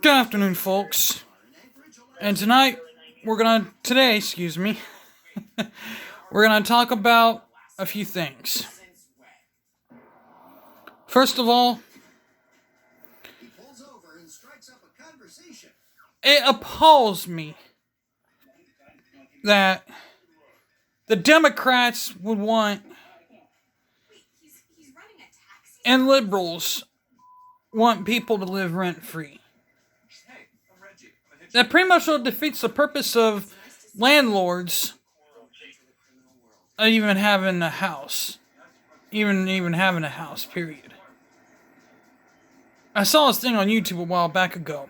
Good afternoon, folks. And tonight, today, we're gonna talk about a few things. First of all, it appalls me that the Democrats would want, and liberals want people to live rent-free. That pretty much defeats the purpose of landlords even having a house. Even having a house, period. I saw this thing on YouTube a while back ago.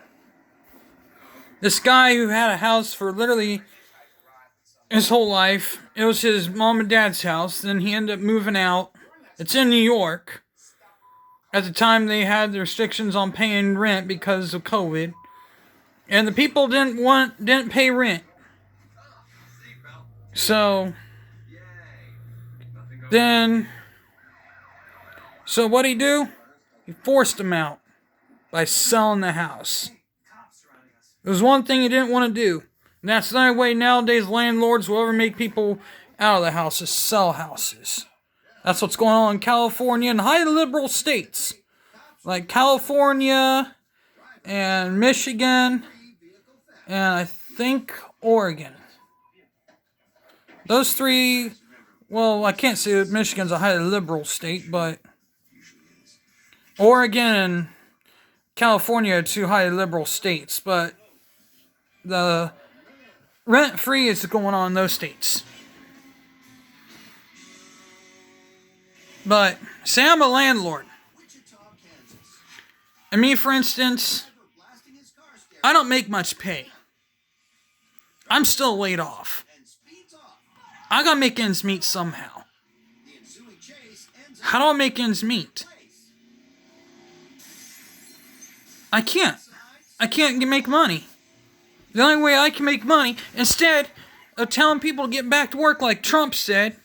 This guy who had a house for literally his whole life. It was his mom and dad's house. Then he ended up moving out. It's in New York. At the time, they had the restrictions on paying rent because of COVID. And the people didn't pay rent. So what'd he do? He forced them out by selling the house. It was one thing he didn't want to do. And that's the only way nowadays landlords will ever make people out of the houses, sell houses. That's what's going on in California and highly liberal states. Like California and Michigan and I think Oregon. Those three, well, I can't say that Michigan's a highly liberal state, but Oregon and California are two highly liberal states, but the rent-free is going on in those states. But say I'm a landlord. And me, for instance, I don't make much pay. I'm still laid off. I gotta make ends meet somehow. How do I make ends meet? I can't make money. The only way I can make money, instead of telling people to get back to work like Trump said,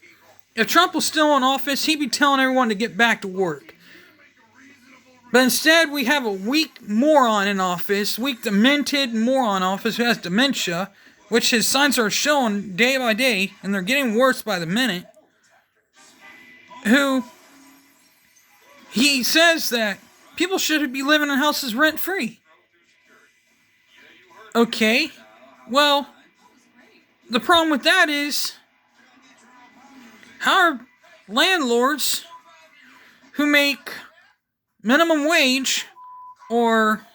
if Trump was still in office, he'd be telling everyone to get back to work. But instead, we have a weak moron in office, weak demented moron in office who has dementia, which his signs are showing day by day, and they're getting worse by the minute, who he says that people should be living in houses rent-free. Okay, well, the problem with that is, how are landlords who make minimum wage or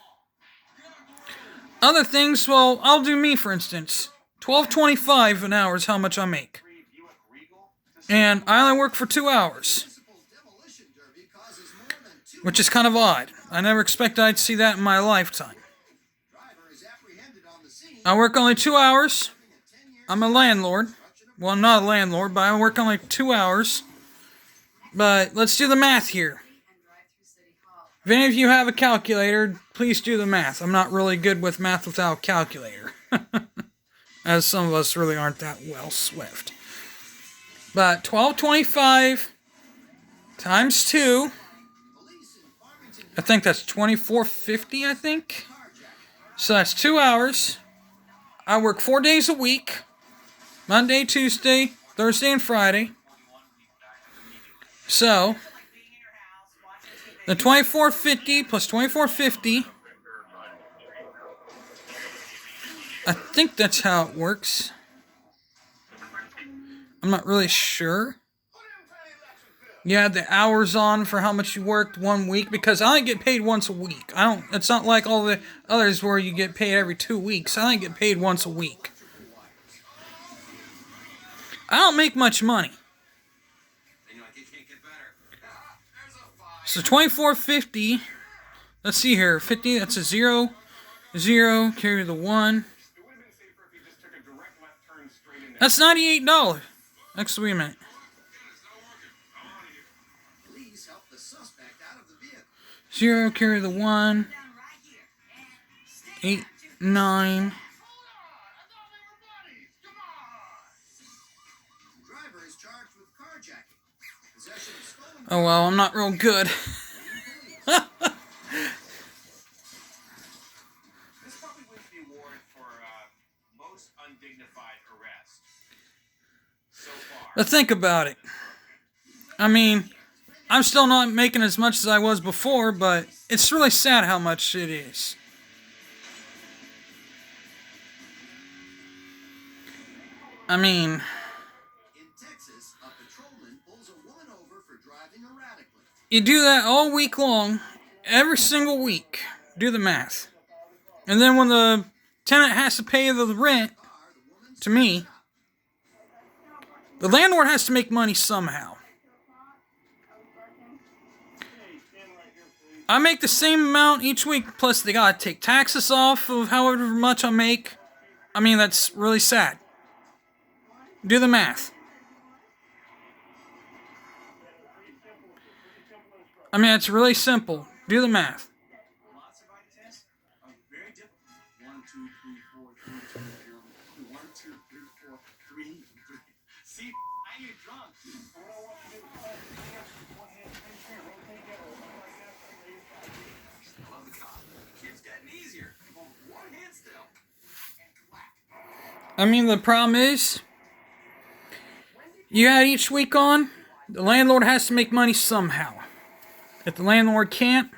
other things, well, I'll do me for instance. $12.25 an hour is how much I make. And I only work for 2 hours. Which is kind of odd. I never expected I'd see that in my lifetime. I work only 2 hours. I'm a landlord. Well, I'm not a landlord, but I work only 2 hours. But let's do the math here. If any of you have a calculator, please do the math. I'm not really good with math without a calculator. As some of us really aren't that well swift. But $12.25 times 2. I think that's $24.50, I think. So that's 2 hours. I work 4 days a week. Monday, Tuesday, Thursday, and Friday. So the $24.50 plus $24.50. I think that's how it works. I'm not really sure. You add the hours on for how much you worked 1 week, because I only get paid once a week. It's not like all the others where you get paid every 2 weeks. I only get paid once a week. I don't make much money. So $24.50. Let's see here. 50, that's a 0. 0, carry the 1. That's $98. Actually, wait a minute. 0, carry the 1. 8, 9. Oh well, I'm not real good. But think about it. I mean, I'm still not making as much as I was before, but it's really sad how much it is. I mean, you do that all week long, every single week. Do the math. And then when the tenant has to pay the rent to me, the landlord has to make money somehow. I make the same amount each week, plus they gotta take taxes off of however much I make. I mean, that's really sad. Do the math. I mean, it's really simple. Do the math. I mean, the problem is, you add each week on, the landlord has to make money somehow. If the landlord can't,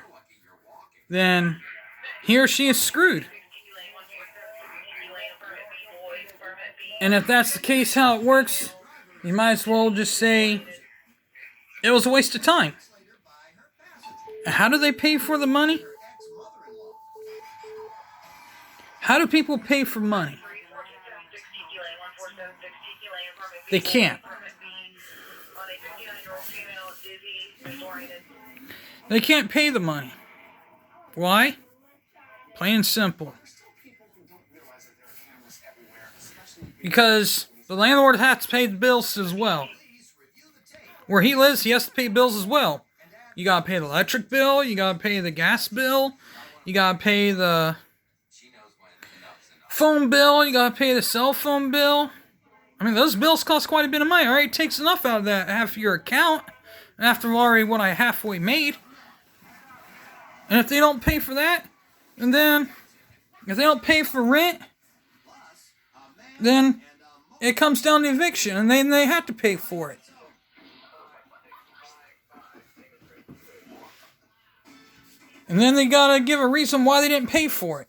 then he or she is screwed. And if that's the case, how it works, you might as well just say it was a waste of time. How do they pay for the money? How do people pay for money? They can't. They can't pay the money. Why? Plain and simple. Because the landlord has to pay the bills as well. Where he lives, he has to pay bills as well. You gotta pay the electric bill, you gotta pay the gas bill, you gotta pay the phone bill, you gotta pay the cell phone bill. I mean, those bills cost quite a bit of money. Alright, it takes enough out of that half of your account after already what I halfway made. And if they don't pay for that, and then if they don't pay for rent, then it comes down to eviction, and then they have to pay for it. And then they gotta give a reason why they didn't pay for it.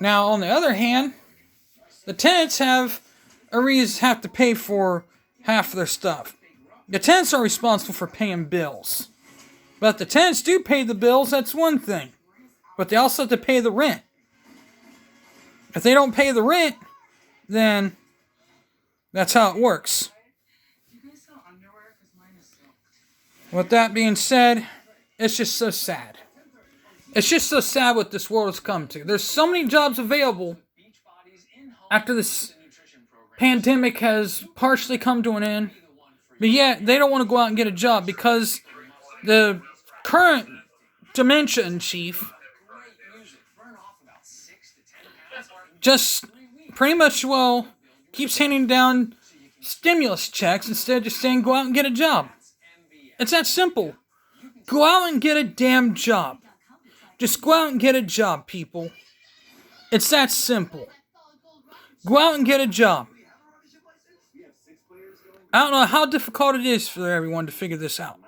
Now, on the other hand, the tenants have to pay for half of their stuff. The tenants are responsible for paying bills. But if the tenants do pay the bills, that's one thing. But they also have to pay the rent. If they don't pay the rent, then that's how it works. With that being said, it's just so sad. It's just so sad what this world has come to. There's so many jobs available after this pandemic has partially come to an end. But yet, they don't want to go out and get a job because the current dementia in chief just pretty much, keeps handing down stimulus checks instead of just saying go out and get a job. It's that simple. Go out and get a damn job. Just go out and get a job, people. It's that simple. Go out and get a job. I don't know how difficult it is for everyone to figure this out.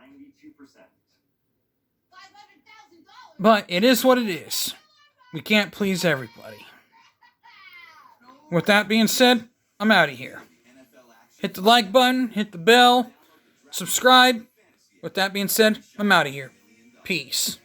But it is what it is. We can't please everybody. With that being said, I'm out of here. Hit the like button, hit the bell, subscribe. With that being said, I'm out of here. Peace.